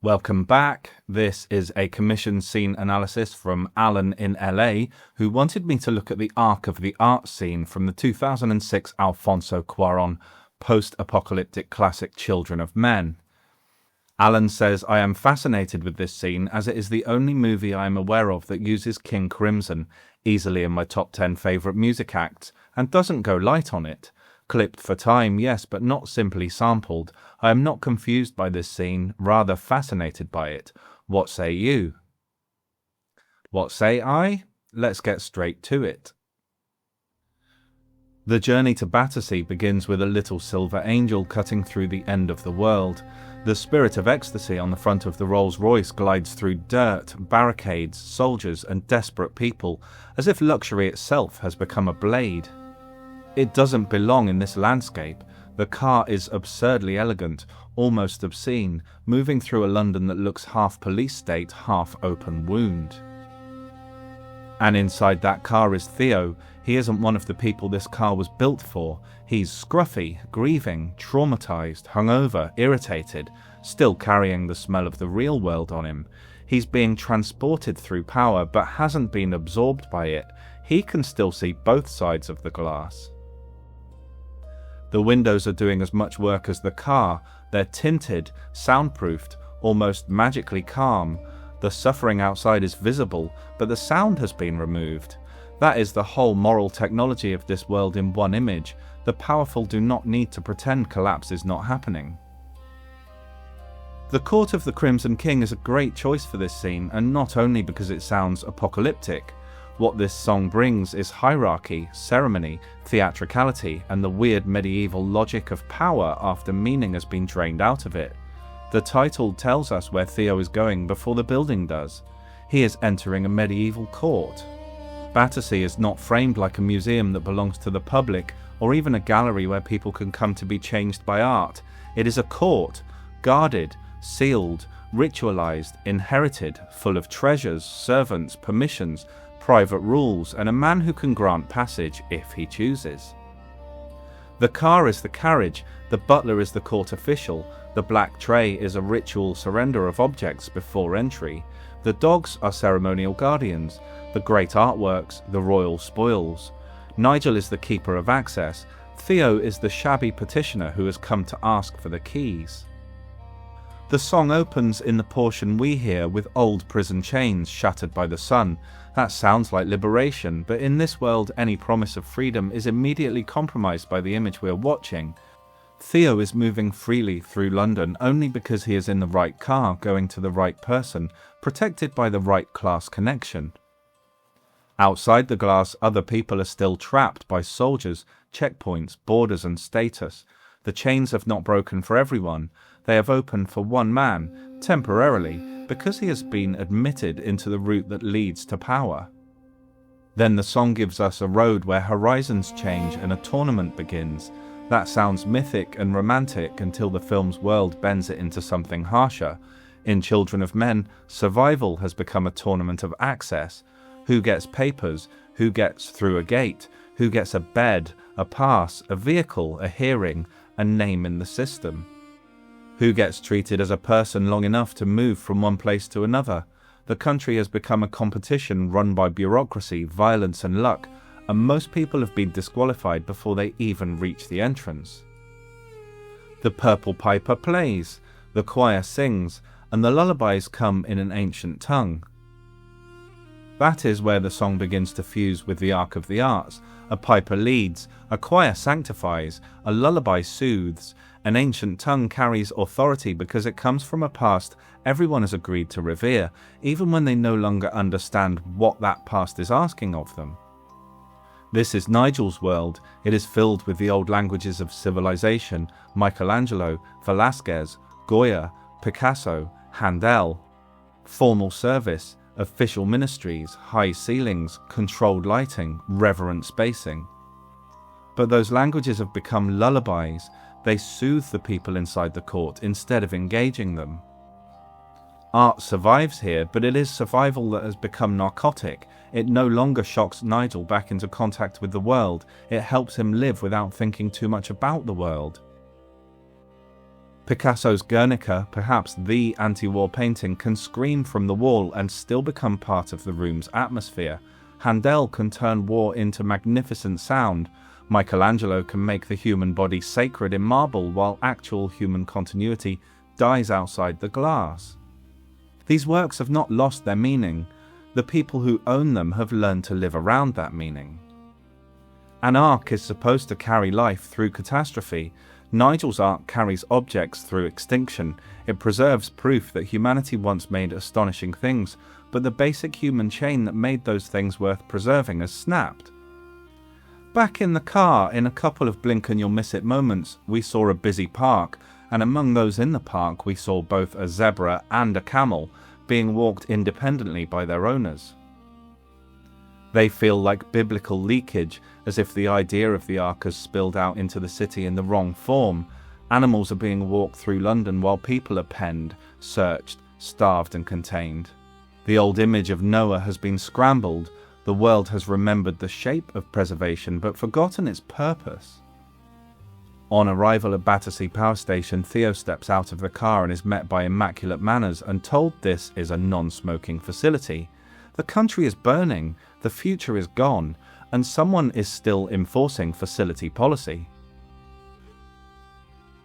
Welcome back. This is a commissioned scene analysis from Alan in LA, who wanted me to look at the arc of the art scene from the 2006 Alfonso Cuarón post-apocalyptic classic Children of Men. Alan says, I am fascinated with this scene as it is the only movie I am aware of that uses King Crimson, easily in my top 10 favourite music acts, and doesn't go light on it. Clipped for time, yes, but not simply sampled. I am not confused by this scene, rather fascinated by it. What say you? What say I? Let's get straight to it. The journey to Battersea begins with a little silver angel cutting through the end of the world. The Spirit of Ecstasy on the front of the Rolls-Royce glides through dirt, barricades, soldiers and desperate people, as if luxury itself has become a blade. It doesn't belong in this landscape. The car is absurdly elegant, almost obscene, moving through a London that looks half police state, half open wound. And inside that car is Theo. He isn't one of the people this car was built for. He's scruffy, grieving, traumatized, hungover, irritated, still carrying the smell of the real world on him. He's being transported through power but hasn't been absorbed by it. He can still see both sides of the glass. The windows are doing as much work as the car. They're tinted, soundproofed, almost magically calm. The suffering outside is visible, but the sound has been removed. That is the whole moral technology of this world in one image. The powerful do not need to pretend collapse is not happening. The Court of the Crimson King is a great choice for this scene, and not only because it sounds apocalyptic. What this song brings is hierarchy, ceremony, theatricality, and the weird medieval logic of power after meaning has been drained out of it. The title tells us where Theo is going before the building does. He is entering a medieval court. Battersea is not framed like a museum that belongs to the public, or even a gallery where people can come to be changed by art. It is a court, guarded, sealed, ritualized, inherited, full of treasures, servants, permissions, private rules, and a man who can grant passage if he chooses. The car is the carriage, the butler is the court official, the black tray is a ritual surrender of objects before entry, the dogs are ceremonial guardians, the great artworks, the royal spoils. Nigel is the keeper of access, Theo is the shabby petitioner who has come to ask for the keys. The song opens in the portion we hear with old prison chains shattered by the sun. That sounds like liberation, but in this world any promise of freedom is immediately compromised by the image we are watching. Theo is moving freely through London only because he is in the right car, going to the right person, protected by the right class connection. Outside the glass, other people are still trapped by soldiers, checkpoints, borders and status. The chains have not broken for everyone. They have opened for one man, temporarily, because he has been admitted into the route that leads to power. Then the song gives us a road where horizons change and a tournament begins. That sounds mythic and romantic until the film's world bends it into something harsher. In Children of Men, survival has become a tournament of access. Who gets papers? Who gets through a gate? Who gets a bed, a pass, a vehicle, a hearing, a name in the system? Who gets treated as a person long enough to move from one place to another? The country has become a competition run by bureaucracy, violence and luck, and most people have been disqualified before they even reach the entrance. The purple piper plays, the choir sings, and the lullabies come in an ancient tongue. That is where the song begins to fuse with the arc of the arts. A piper leads, a choir sanctifies, a lullaby soothes, an ancient tongue carries authority because it comes from a past everyone has agreed to revere, even when they no longer understand what that past is asking of them. This is Nigel's world. It is filled with the old languages of civilization, Michelangelo, Velázquez, Goya, Picasso, Handel. Formal service, official ministries, high ceilings, controlled lighting, reverent spacing. But those languages have become lullabies. They soothe the people inside the court instead of engaging them. Art survives here, but it is survival that has become narcotic. It no longer shocks Nigel back into contact with the world. It helps him live without thinking too much about the world. Picasso's Guernica, perhaps the anti-war painting, can scream from the wall and still become part of the room's atmosphere. Handel can turn war into magnificent sound. Michelangelo can make the human body sacred in marble, while actual human continuity dies outside the glass. These works have not lost their meaning. The people who own them have learned to live around that meaning. An ark is supposed to carry life through catastrophe. Nigel's ark carries objects through extinction. It preserves proof that humanity once made astonishing things, but the basic human chain that made those things worth preserving has snapped. Back in the car, in a couple of blink-and-you'll-miss-it moments, we saw a busy park, and among those in the park we saw both a zebra and a camel being walked independently by their owners. They feel like biblical leakage, as if the idea of the ark has spilled out into the city in the wrong form. Animals are being walked through London while people are penned, searched, starved and contained. The old image of Noah has been scrambled. The world has remembered the shape of preservation but forgotten its purpose. On arrival at Battersea Power Station, Theo steps out of the car and is met by immaculate manners and told this is a non-smoking facility. The country is burning, the future is gone, and someone is still enforcing facility policy.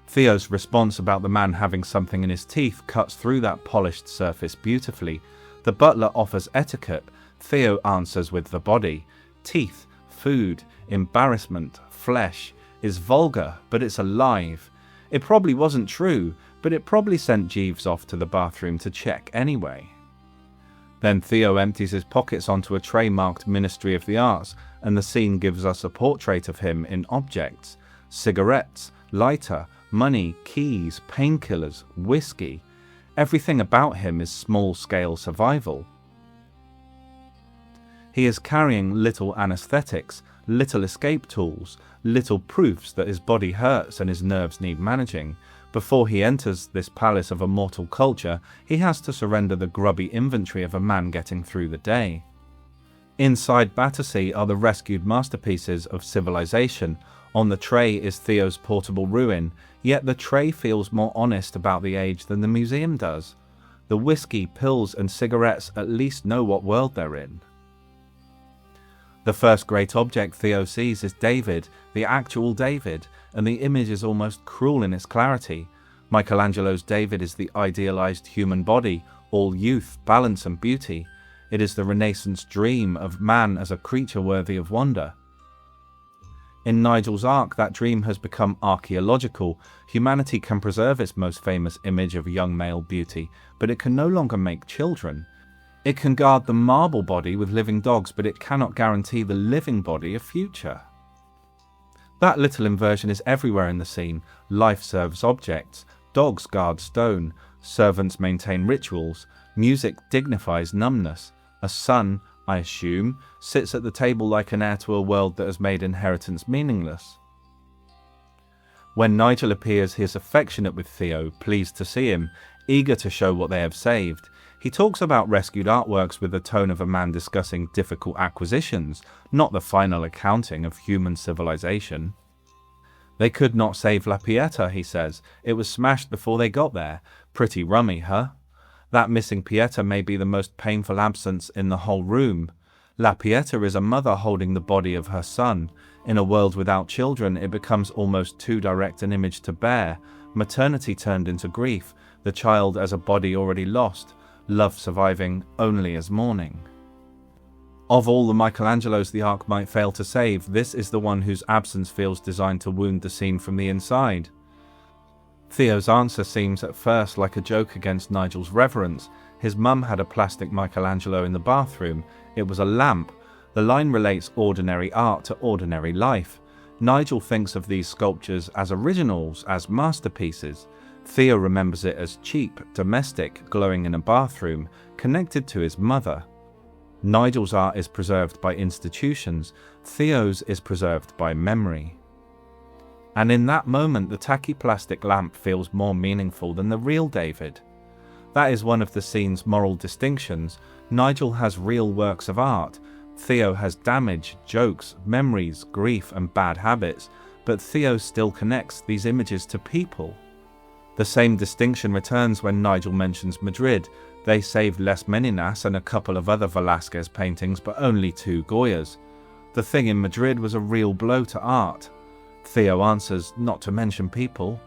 Theo's response about the man having something in his teeth cuts through that polished surface beautifully. The butler offers etiquette. Theo answers with the body. Teeth, food, embarrassment, flesh is vulgar, but it's alive. It probably wasn't true, but it probably sent Jeeves off to the bathroom to check anyway. Then Theo empties his pockets onto a tray marked Ministry of the Arts, and the scene gives us a portrait of him in objects: cigarettes, lighter, money, keys, painkillers, whiskey. Everything about him is small-scale survival. He is carrying little anesthetics, little escape tools, little proofs that his body hurts and his nerves need managing. Before he enters this palace of immortal culture, he has to surrender the grubby inventory of a man getting through the day. Inside Battersea are the rescued masterpieces of civilization. On the tray is Theo's portable ruin, yet the tray feels more honest about the age than the museum does. The whiskey, pills and cigarettes at least know what world they're in. The first great object Theo sees is David, the actual David, and the image is almost cruel in its clarity. Michelangelo's David is the idealized human body, all youth, balance and beauty. It is the Renaissance dream of man as a creature worthy of wonder. In Nigel's ark, that dream has become archaeological. Humanity can preserve its most famous image of young male beauty, but it can no longer make children. It can guard the marble body with living dogs, but it cannot guarantee the living body a future. That little inversion is everywhere in the scene. Life serves objects, dogs guard stone, servants maintain rituals, music dignifies numbness. A son, I assume, sits at the table like an heir to a world that has made inheritance meaningless. When Nigel appears, he is affectionate with Theo, pleased to see him, eager to show what they have saved. He talks about rescued artworks with the tone of a man discussing difficult acquisitions, not the final accounting of human civilization. They could not save La Pieta, he says. It was smashed before they got there. Pretty rummy, huh? That missing Pieta may be the most painful absence in the whole room. La Pieta is a mother holding the body of her son. In a world without children, it becomes almost too direct an image to bear. Maternity turned into grief, the child as a body already lost, love surviving only as mourning. Of all the Michelangelos the ark might fail to save, this is the one whose absence feels designed to wound the scene from the inside. Theo's answer seems at first like a joke against Nigel's reverence. His mum had a plastic Michelangelo in the bathroom. It was a lamp. The line relates ordinary art to ordinary life. Nigel thinks of these sculptures as originals, as masterpieces. Theo remembers it as cheap, domestic, glowing in a bathroom, connected to his mother. Nigel's art is preserved by institutions. Theo's is preserved by memory. And in that moment, the tacky plastic lamp feels more meaningful than the real David. That is one of the scene's moral distinctions. Nigel has real works of art. Theo has damage, jokes, memories, grief and bad habits, but Theo still connects these images to people. The same distinction returns when Nigel mentions Madrid. They saved Les Meninas and a couple of other Velázquez paintings, but only 2 Goyas. The thing in Madrid was a real blow to art. Theo answers, not to mention people.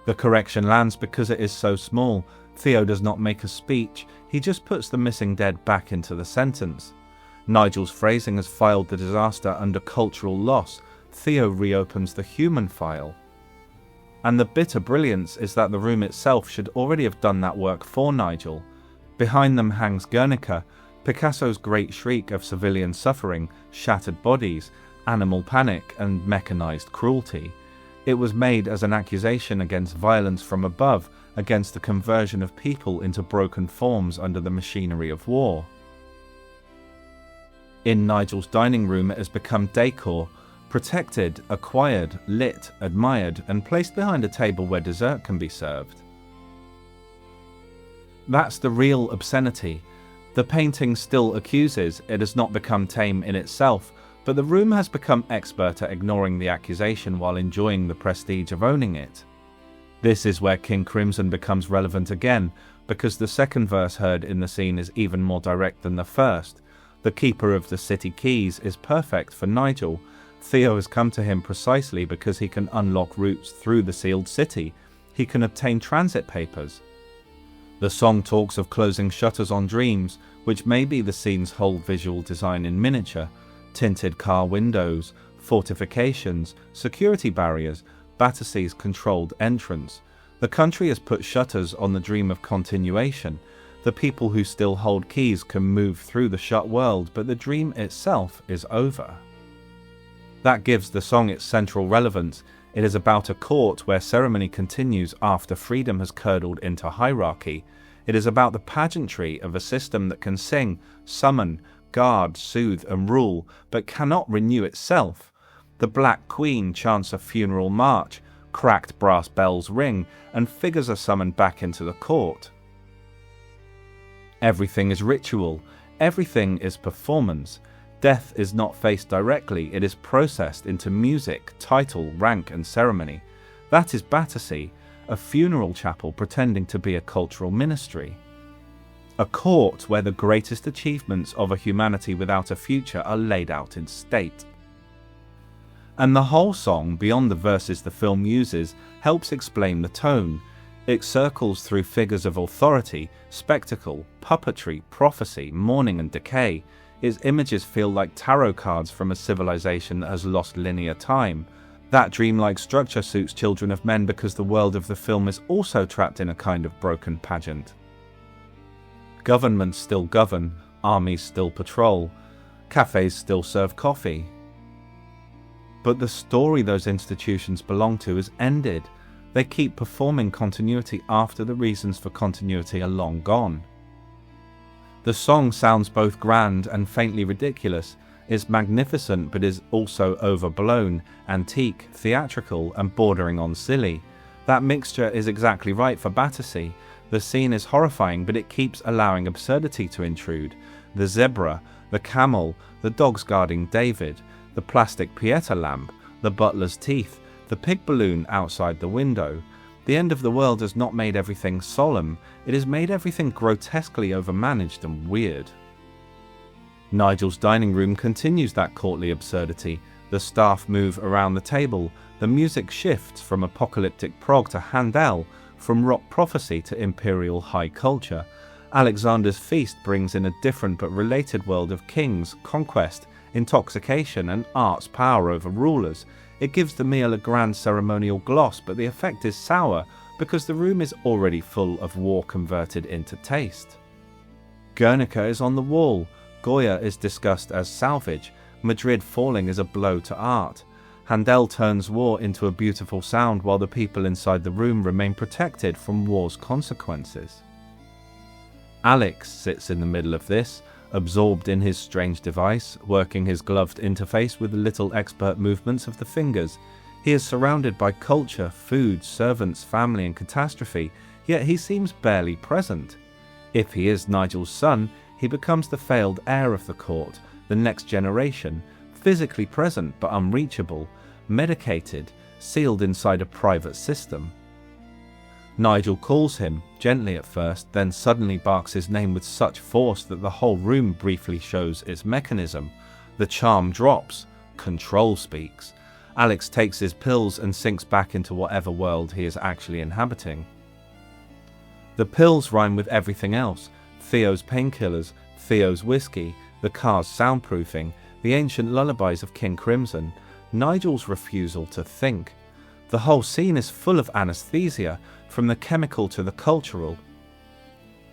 The correction lands because it is so small. Theo does not make a speech, he just puts the missing dead back into the sentence. Nigel's phrasing has filed the disaster under cultural loss. Theo reopens the human file. And the bitter brilliance is that the room itself should already have done that work for Nigel. Behind them hangs Guernica, Picasso's great shriek of civilian suffering, shattered bodies, animal panic and mechanized cruelty. It was made as an accusation against violence from above, against the conversion of people into broken forms under the machinery of war. In Nigel's dining room it has become decor, protected, acquired, lit, admired, and placed behind a table where dessert can be served. That's the real obscenity. The painting still accuses, it has not become tame in itself, but the room has become expert at ignoring the accusation while enjoying the prestige of owning it. This is where King Crimson becomes relevant again, because the second verse heard in the scene is even more direct than the first. The keeper of the city keys is perfect for Nigel. Theo has come to him precisely because he can unlock routes through the sealed city. He can obtain transit papers. The song talks of closing shutters on dreams, which may be the scene's whole visual design in miniature. Tinted car windows, fortifications, security barriers, Battersea's controlled entrance. The country has put shutters on the dream of continuation. The people who still hold keys can move through the shut world, but the dream itself is over. That gives the song its central relevance. It is about a court where ceremony continues after freedom has curdled into hierarchy. It is about the pageantry of a system that can sing, summon, guard, soothe and rule, but cannot renew itself. The Black Queen chants a funeral march, cracked brass bells ring, and figures are summoned back into the court. Everything is ritual, everything is performance. Death is not faced directly, it is processed into music, title, rank and ceremony. That is Battersea, a funeral chapel pretending to be a cultural ministry. A court where the greatest achievements of a humanity without a future are laid out in state. And the whole song, beyond the verses the film uses, helps explain the tone. It circles through figures of authority, spectacle, puppetry, prophecy, mourning and decay. Its images feel like tarot cards from a civilization that has lost linear time. That dreamlike structure suits children of men because the world of the film is also trapped in a kind of broken pageant. Governments still govern, armies still patrol, cafes still serve coffee. But the story those institutions belong to is ended. They keep performing continuity after the reasons for continuity are long gone. The song sounds both grand and faintly ridiculous. It's magnificent but is also overblown, antique, theatrical and bordering on silly. That mixture is exactly right for Battersea. The scene is horrifying, but it keeps allowing absurdity to intrude. The zebra, the camel, the dogs guarding David, the plastic Pieta lamp, the butler's teeth, the pig balloon outside the window. The end of the world has not made everything solemn, it has made everything grotesquely overmanaged and weird. Nigel's dining room continues that courtly absurdity. The staff move around the table, the music shifts from apocalyptic prog to Handel, from rock prophecy to imperial high culture. Alexander's feast brings in a different but related world of kings, conquest, intoxication and art's power over rulers. It gives the meal a grand ceremonial gloss, but the effect is sour because the room is already full of war converted into taste. Guernica is on the wall, Goya is discussed as salvage, Madrid falling is a blow to art. Handel turns war into a beautiful sound while the people inside the room remain protected from war's consequences. Alex sits in the middle of this, absorbed in his strange device, working his gloved interface with the little expert movements of the fingers. He is surrounded by culture, food, servants, family and catastrophe, yet he seems barely present. If he is Nigel's son, he becomes the failed heir of the court, the next generation, physically present but unreachable, medicated, sealed inside a private system. Nigel calls him, gently at first, then suddenly barks his name with such force that the whole room briefly shows its mechanism. The charm drops. Control speaks. Alex takes his pills and sinks back into whatever world he is actually inhabiting. The pills rhyme with everything else. Theo's painkillers, Theo's whiskey, the car's soundproofing, the ancient lullabies of King Crimson, Nigel's refusal to think. The whole scene is full of anesthesia, from the chemical to the cultural.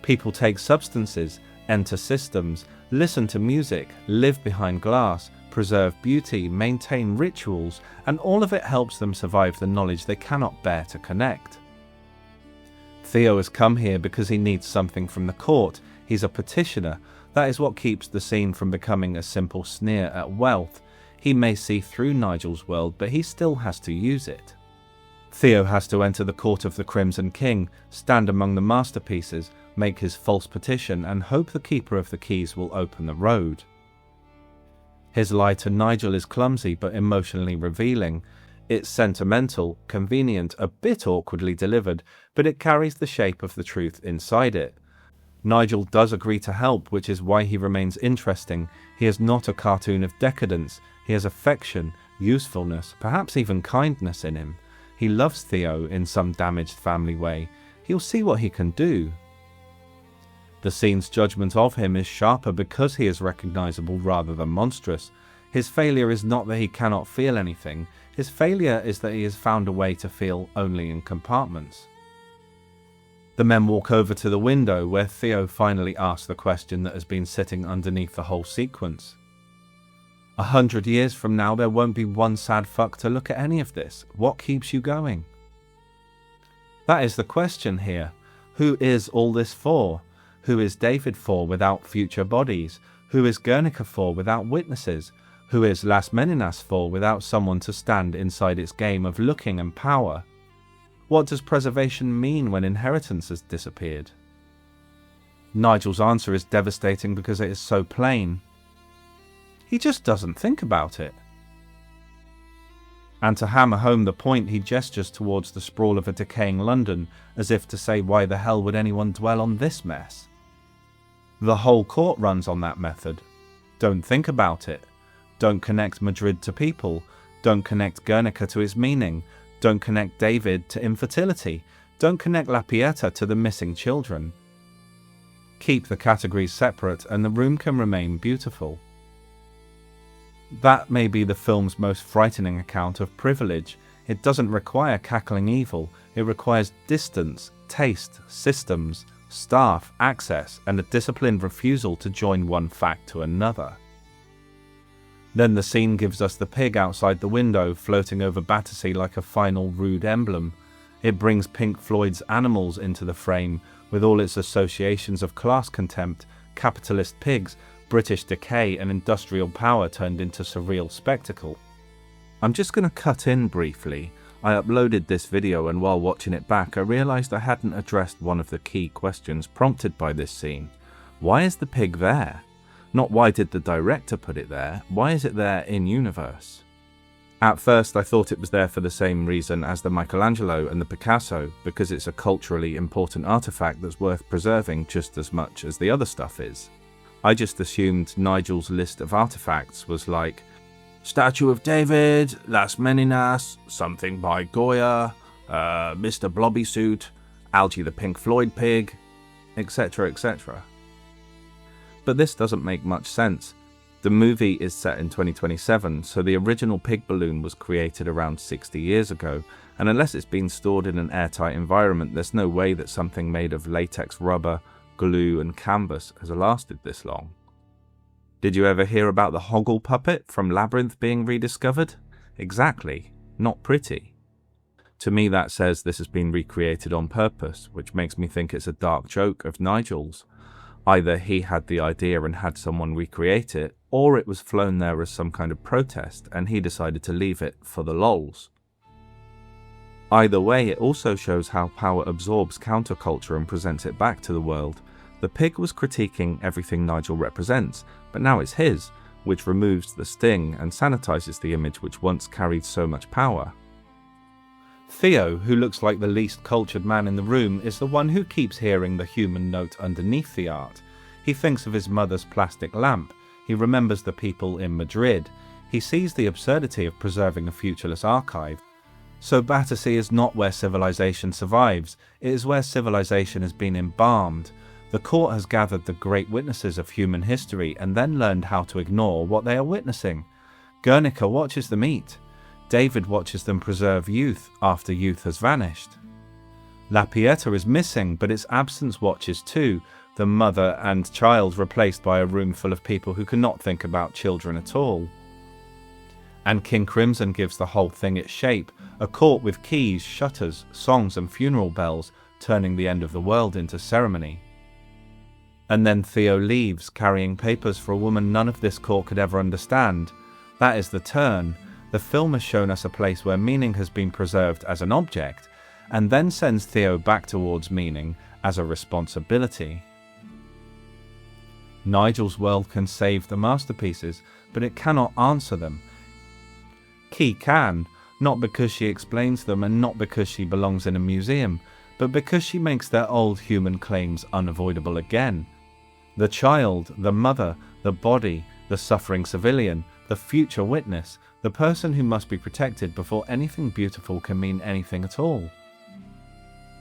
People take substances, enter systems, listen to music, live behind glass, preserve beauty, maintain rituals, and all of it helps them survive the knowledge they cannot bear to connect. Theo has come here because he needs something from the court. He's a petitioner. That is what keeps the scene from becoming a simple sneer at wealth. He may see through Nigel's world, but he still has to use it. Theo has to enter the court of the Crimson King, stand among the masterpieces, make his false petition, and hope the keeper of the keys will open the road. His lie to Nigel is clumsy but emotionally revealing. It's sentimental, convenient, a bit awkwardly delivered, but it carries the shape of the truth inside it. Nigel does agree to help, which is why he remains interesting. He is not a cartoon of decadence. He has affection, usefulness, perhaps even kindness in him. He loves Theo in some damaged family way. He'll see what he can do. The scene's judgment of him is sharper because he is recognizable rather than monstrous. His failure is not that he cannot feel anything. His failure is that he has found a way to feel only in compartments. The men walk over to the window where Theo finally asks the question that has been sitting underneath the whole sequence. 100 years from now, there won't be one sad fuck to look at any of this. What keeps you going? That is the question here. Who is all this for? Who is David for without future bodies? Who is Guernica for without witnesses? Who is Las Meninas for without someone to stand inside its game of looking and power? What does preservation mean when inheritance has disappeared? Nigel's answer is devastating because it is so plain. He just doesn't think about it. And to hammer home the point, he gestures towards the sprawl of a decaying London, as if to say, why the hell would anyone dwell on this mess? The whole court runs on that method. Don't think about it. Don't connect Madrid to people. Don't connect Guernica to its meaning. Don't connect David to infertility. Don't connect La Pieta to the missing children. Keep the categories separate and the room can remain beautiful. That may be the film's most frightening account of privilege. It doesn't require cackling evil. It requires distance, taste, systems, staff, access, and a disciplined refusal to join one fact to another. Then the scene gives us the pig outside the window, floating over Battersea like a final rude emblem. It brings Pink Floyd's Animals into the frame, with all its associations of class contempt, capitalist pigs, British decay and industrial power turned into surreal spectacle. I'm just going to cut in briefly. I uploaded this video and while watching it back I realised I hadn't addressed one of the key questions prompted by this scene. Why is the pig there? Not why did the director put it there, why is it there in universe? At first I thought it was there for the same reason as the Michelangelo and the Picasso, because it's a culturally important artefact that's worth preserving just as much as the other stuff is. I just assumed Nigel's list of artifacts was like Statue of David, Las Meninas, something by Goya, Mr. Blobby Suit, Algie the Pink Floyd Pig, etc, etc. But this doesn't make much sense. The movie is set in 2027, so the original pig balloon was created around 60 years ago, and unless it's been stored in an airtight environment, there's no way that something made of latex rubber, glue and canvas has lasted this long. Did you ever hear about the Hoggle puppet from Labyrinth being rediscovered? Exactly. Not pretty. To me that says this has been recreated on purpose, which makes me think it's a dark joke of Nigel's. Either he had the idea and had someone recreate it, or it was flown there as some kind of protest and he decided to leave it for the lols. Either way, it also shows how power absorbs counterculture and presents it back to the world. The pig was critiquing everything Nigel represents, but now it's his, which removes the sting and sanitizes the image which once carried so much power. Theo, who looks like the least cultured man in the room, is the one who keeps hearing the human note underneath the art. He thinks of his mother's plastic lamp. He remembers the people in Madrid. He sees the absurdity of preserving a futureless archive. So Battersea is not where civilization survives, it is where civilization has been embalmed. The court has gathered the great witnesses of human history and then learned how to ignore what they are witnessing. Guernica watches them eat. David watches them preserve youth after youth has vanished. La Pieta is missing, but its absence watches too, the mother and child replaced by a room full of people who cannot think about children at all. And King Crimson gives the whole thing its shape, a court with keys, shutters, songs and funeral bells, turning the end of the world into ceremony. And then Theo leaves, carrying papers for a woman none of this court could ever understand. That is the turn. The film has shown us a place where meaning has been preserved as an object, and then sends Theo back towards meaning as a responsibility. Nigel's world can save the masterpieces, but it cannot answer them. Key can, not because she explains them and not because she belongs in a museum, but because she makes their old human claims unavoidable again. The child, the mother, the body, the suffering civilian, the future witness, the person who must be protected before anything beautiful can mean anything at all.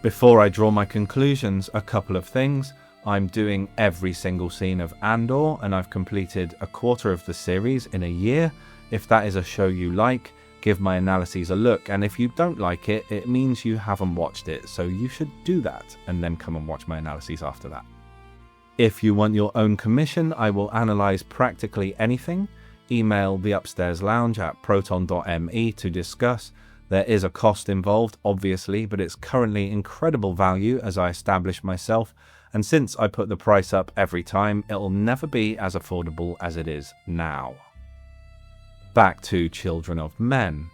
Before I draw my conclusions, a couple of things. I'm doing every single scene of Andor, and I've completed a quarter of the series in a year. If that is a show you like, give my analyses a look, and if you don't like it, it means you haven't watched it, so you should do that, and then come and watch my analyses after that. If you want your own commission, I will analyse practically anything. Email the Upstairs Lounge at proton.me to discuss. There is a cost involved, obviously, but it's currently incredible value as I establish myself, and since I put the price up every time, it'll never be as affordable as it is now. Back to Children of Men.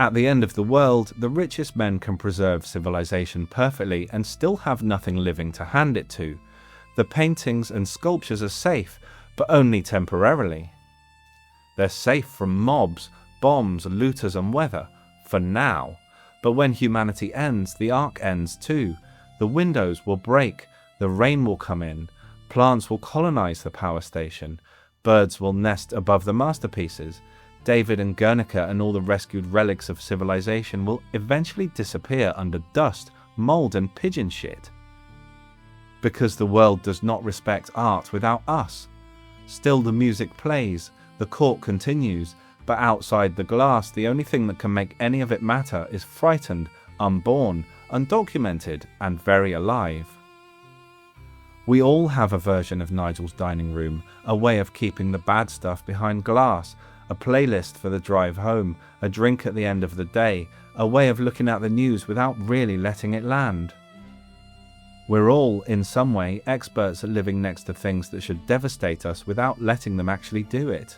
At the end of the world, the richest men can preserve civilization perfectly and still have nothing living to hand it to. The paintings and sculptures are safe, but only temporarily. They're safe from mobs, bombs, looters and weather, for now. But when humanity ends, the ark ends too. The windows will break, the rain will come in, plants will colonize the power station, birds will nest above the masterpieces, David and Guernica and all the rescued relics of civilization will eventually disappear under dust, mold and pigeon shit. Because the world does not respect art without us. Still the music plays, the court continues, but outside the glass the only thing that can make any of it matter is frightened, unborn, undocumented and very alive. We all have a version of Nigel's dining room, a way of keeping the bad stuff behind glass, a playlist for the drive home, a drink at the end of the day, a way of looking at the news without really letting it land. We're all, in some way, experts at living next to things that should devastate us without letting them actually do it.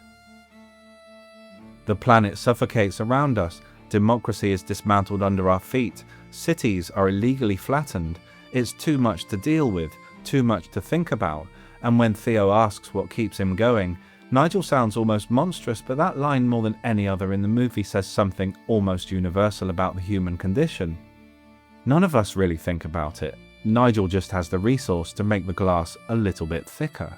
The planet suffocates around us, democracy is dismantled under our feet, cities are illegally flattened, it's too much to deal with, too much to think about, and when Theo asks what keeps him going, Nigel sounds almost monstrous, but that line more than any other in the movie says something almost universal about the human condition. None of us really think about it. Nigel just has the resource to make the glass a little bit thicker.